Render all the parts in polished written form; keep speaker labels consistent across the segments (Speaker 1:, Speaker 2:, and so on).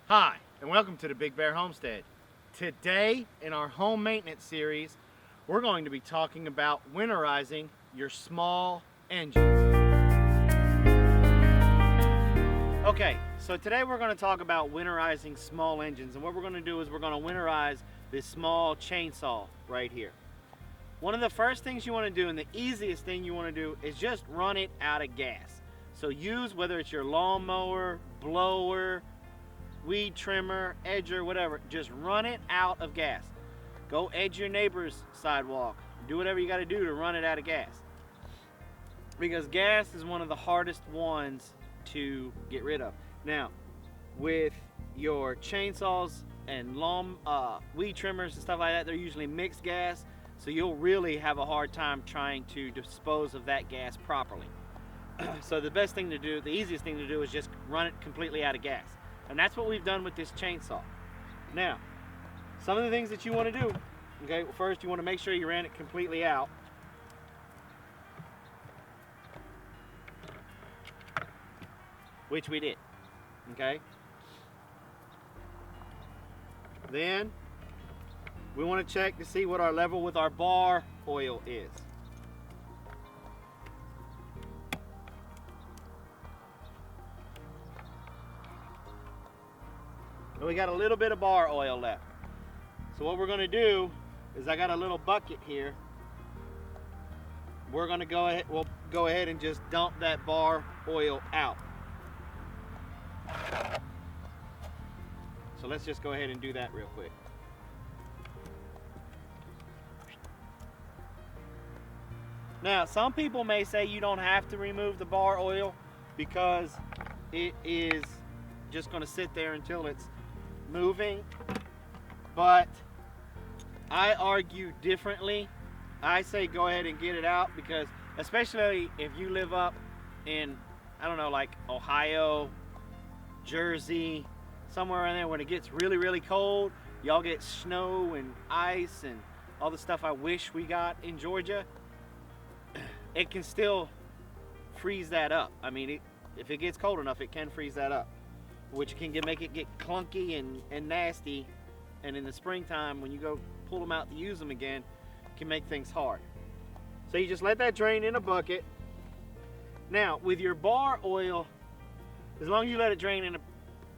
Speaker 1: Hi, and welcome to the Big Bear Homestead. Today, in our home maintenance series, we're going to be talking about winterizing your small engines. Okay, so today we're going to talk about winterizing small engines, and what we're going to do is we're going to winterize this small chainsaw right here. One of the first things you want to do, and the easiest thing you want to do, is just run it out of gas. So use, whether it's your lawnmower, blower, weed trimmer, edger, whatever, just run it out of gas. Go edge your neighbor's sidewalk. Do whatever you got to do to run it out of gas. Because gas is one of the hardest ones to get rid of. Now, with your chainsaws and weed trimmers and stuff like that, they're usually mixed gas, so you'll really have a hard time trying to dispose of that gas properly. So the best thing to do, the easiest thing to do, is just run it completely out of gas. And that's what we've done with this chainsaw. Now, some of the things that you want to do, okay, first you want to make sure you ran it completely out. Which we did, okay? Then, we want to check to see what our level with our bar oil is. And we got a little bit of bar oil left. So what we're going to do is, I got a little bucket here. We're going to we'll go ahead and just dump that bar oil out. So let's just go ahead and do that real quick. Now, some people may say you don't have to remove the bar oil because it is just going to sit there until it's moving, but I argue differently. I say go ahead and get it out, because especially if you live up in, I don't know, like Ohio, Jersey, somewhere around there, when it gets really, really cold, y'all get snow and ice and all the stuff I wish we got in Georgia. It can still freeze that up. I mean, if it gets cold enough, it can freeze that up, which can make it get clunky and nasty. And in the springtime, when you go pull them out to use them again, it can make things hard. So you just let that drain in a bucket. Now, with your bar oil, as long as you let it drain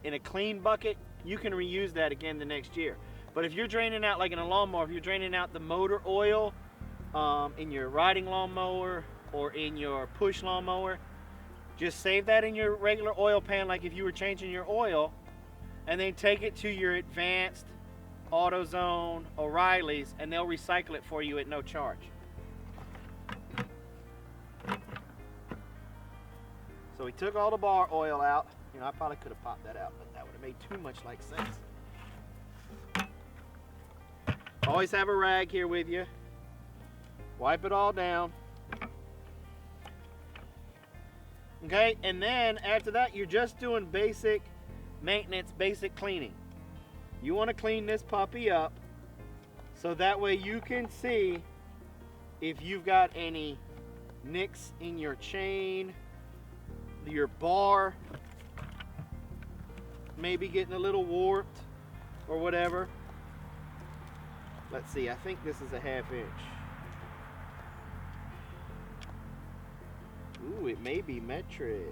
Speaker 1: in a clean bucket, you can reuse that again the next year. But if you're draining out, like in a lawnmower, if you're draining out the motor oil in your riding lawnmower or in your push lawnmower, just save that in your regular oil pan, like if you were changing your oil, and then take it to your Advanced, AutoZone, O'Reilly's, and they'll recycle it for you at no charge. So we took all the bar oil out. You know, I probably could have popped that out, but that would have made too much like sense. Always have a rag here with you. Wipe it all down. Okay, and then after that, you're just doing basic maintenance, basic cleaning. You want to clean this puppy up so that way you can see if you've got any nicks in your chain, your bar maybe getting a little warped or whatever. Let's see, I think this is a 1/2 inch. Ooh, it may be metric.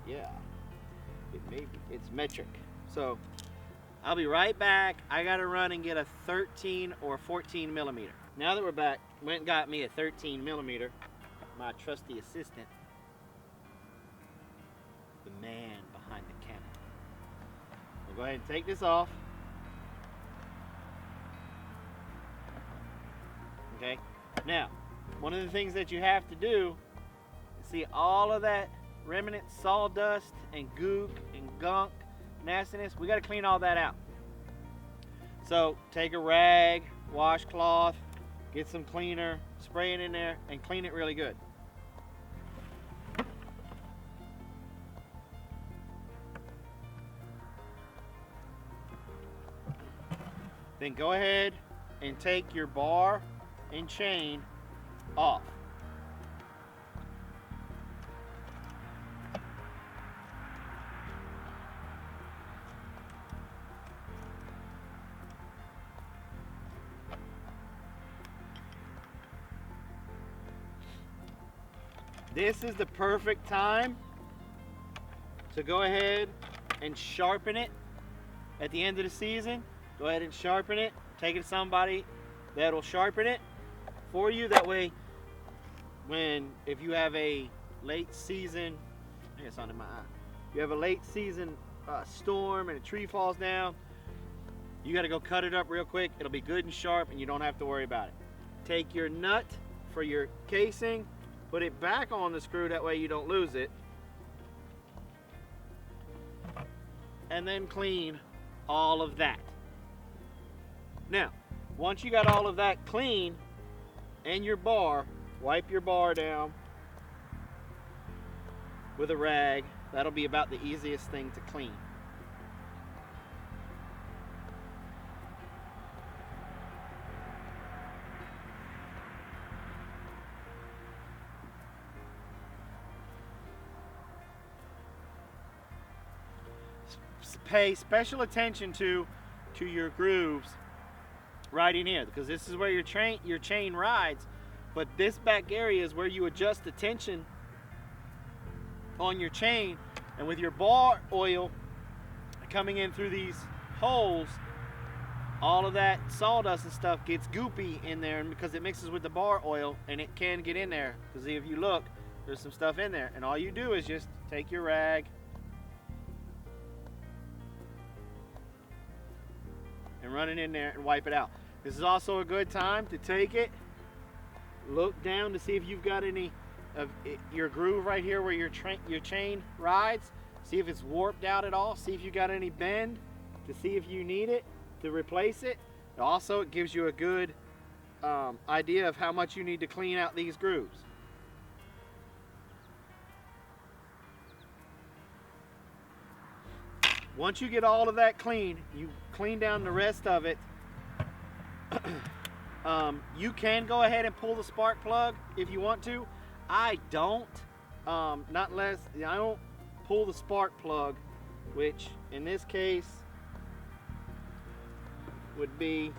Speaker 1: Yeah, it may be. It's metric. So I'll be right back. I gotta run and get a 13 or 14 millimeter. Now that we're back, went and got me a 13 millimeter. My trusty assistant, the man behind the camera. We'll go ahead and take this off. Okay. Now, one of the things that you have to do, see all of that remnant sawdust and gook and gunk, nastiness, we got to clean all that out. So take a rag, washcloth, get some cleaner, spray it in there, and clean it really good. Then go ahead and take your bar and chain off. This is the perfect time to go ahead and sharpen it at the end of the season. Go ahead and sharpen it. Take it to somebody that'll sharpen it for you. That way, if you have a late season, I think it's under my eye. You have a late season storm and a tree falls down, you got to go cut it up real quick. It'll be good and sharp and you don't have to worry about it. Take your nut for your casing, put it back on the screw, that way you don't lose it, and then clean all of that. Now, once you got all of that clean and your bar, wipe your bar down with a rag. That'll be about the easiest thing to clean. Pay special attention to your grooves right in here, because this is where your chain rides, but this back area is where you adjust the tension on your chain. And with your bar oil coming in through these holes, all of that sawdust and stuff gets goopy in there, and because it mixes with the bar oil, and it can get in there, because if you look, there's some stuff in there, and all you do is just take your rag and run it in there and wipe it out. This is also a good time to take it, look down to see if you've got any of your groove right here where your chain rides. See if it's warped out at all. See if you got any bend, to see if you need it to replace it. Also, it gives you a good idea of how much you need to clean out these grooves. Once you get all of that clean, you clean down the rest of it. You can go ahead and pull the spark plug if you want to. I don't. I don't pull the spark plug, which in this case would be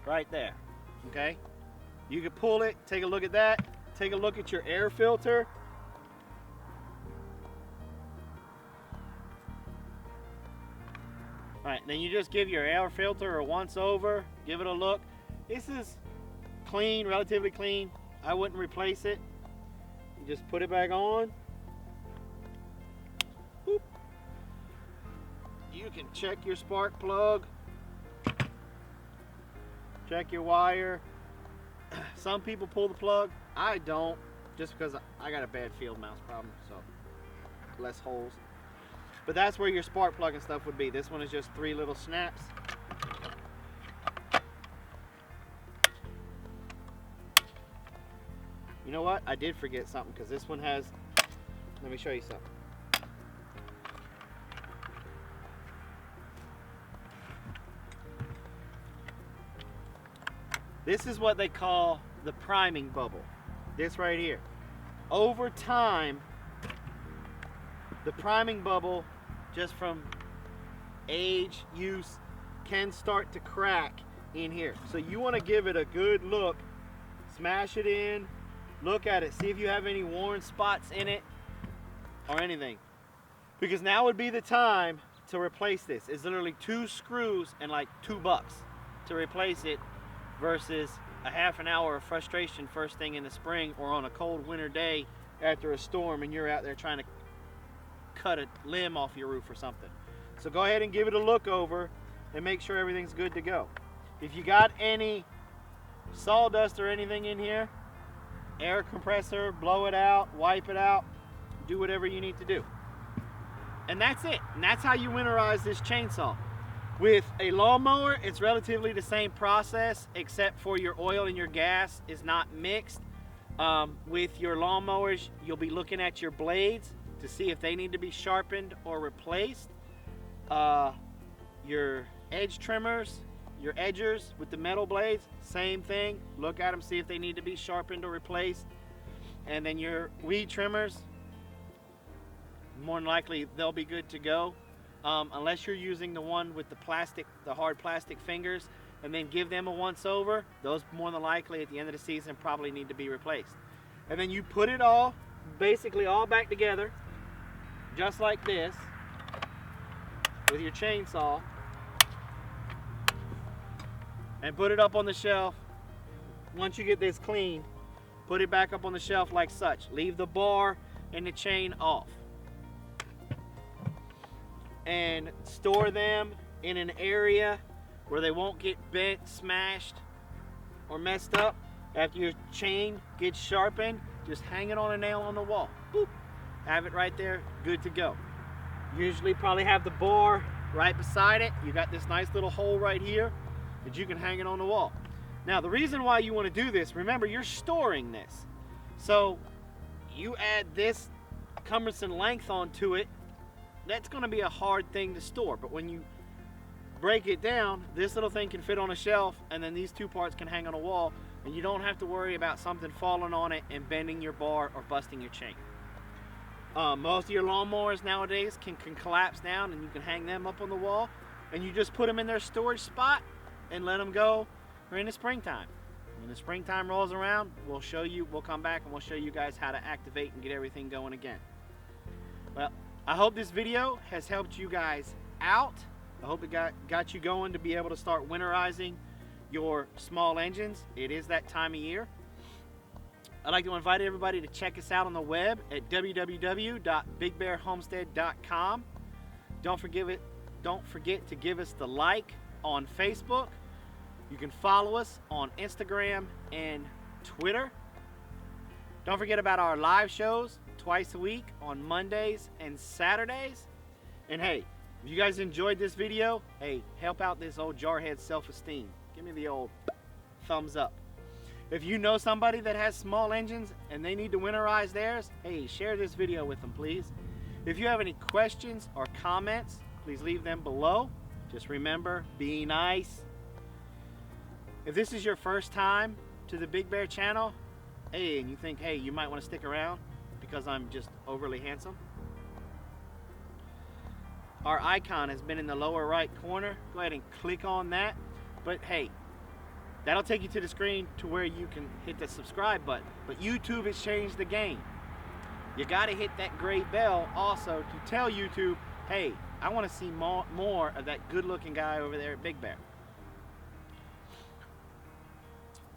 Speaker 1: right there. Okay, you can pull it, take a look at that, take a look at your air filter. Alright, then you just give your air filter a once over, give it a look. This is clean, relatively clean. I wouldn't replace it. You just put it back on. Boop. You can check your spark plug, check your wire. Some people pull the plug. I don't, just because I got a bad field mouse problem, so less holes. But that's where your spark plug and stuff would be. This one is just 3 little snaps. You know what? I did forget something, because this one has, let me show you something. This is what they call the priming bubble. This right here. Over time, the priming bubble, just from age, use, can start to crack in here. So you want to give it a good look. Smash it in, look at it, see if you have any worn spots in it or anything. Because now would be the time to replace this. It's literally 2 screws and like $2 to replace it, versus a half an hour of frustration first thing in the spring or on a cold winter day after a storm and you're out there trying to cut a limb off your roof or something. So go ahead and give it a look over and make sure everything's good to go. If you got any sawdust or anything in here, air compressor, blow it out, wipe it out, do whatever you need to do. And that's it. And that's how you winterize this chainsaw. With a lawnmower, it's relatively the same process, except for your oil and your gas is not mixed. With your lawnmowers, you'll be looking at your blades to see if they need to be sharpened or replaced. Your edge trimmers, your edgers with the metal blades, same thing. Look at them, see if they need to be sharpened or replaced. And then your weed trimmers, more than likely they'll be good to go. Unless you're using the one with the hard plastic fingers, and then give them a once over, those more than likely at the end of the season probably need to be replaced. And then you put it all, basically all back together, just like this, with your chainsaw, and put it up on the shelf. Once you get this clean, put it back up on the shelf like such. Leave the bar and the chain off. And store them in an area where they won't get bent, smashed, or messed up. After your chain gets sharpened, just hang it on a nail on the wall. Boop. Have it right there, good to go. Usually probably have the bar right beside it. You got this nice little hole right here that you can hang it on the wall. Now the reason why you want to do this, remember you're storing this. So you add this cumbersome length onto it, that's going to be a hard thing to store. But when you break it down, this little thing can fit on a shelf, and then these two parts can hang on a wall, and you don't have to worry about something falling on it and bending your bar or busting your chain. Most of your lawnmowers nowadays can collapse down, and you can hang them up on the wall, and you just put them in their storage spot and let them go for in the springtime. When the springtime rolls around, we'll come back and we'll show you guys how to activate and get everything going again. Well, I hope this video has helped you guys out. I hope it got you going to be able to start winterizing your small engines. It is that time of year. I'd like to invite everybody to check us out on the web at www.bigbearhomestead.com. Don't forget to give us the like on Facebook. You can follow us on Instagram and Twitter. Don't forget about our live shows twice a week on Mondays and Saturdays. And hey, if you guys enjoyed this video, hey, help out this old jarhead self-esteem. Give me the old thumbs up. If you know somebody that has small engines and they need to winterize theirs, hey, share this video with them, please. If you have any questions or comments, please leave them below. Just remember, be nice. If this is your first time to the Big Bear channel, hey, and you think, hey, you might want to stick around because I'm just overly handsome, our icon has been in the lower right corner. Go ahead and click on that. But hey, that'll take you to the screen to where you can hit the subscribe button. But YouTube has changed the game. You got to hit that gray bell also to tell YouTube, hey, I want to see more of that good looking guy over there at Big Bear.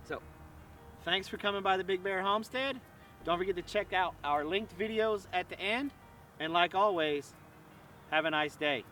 Speaker 1: So, thanks for coming by the Big Bear Homestead. Don't forget to check out our linked videos at the end. And like always, have a nice day.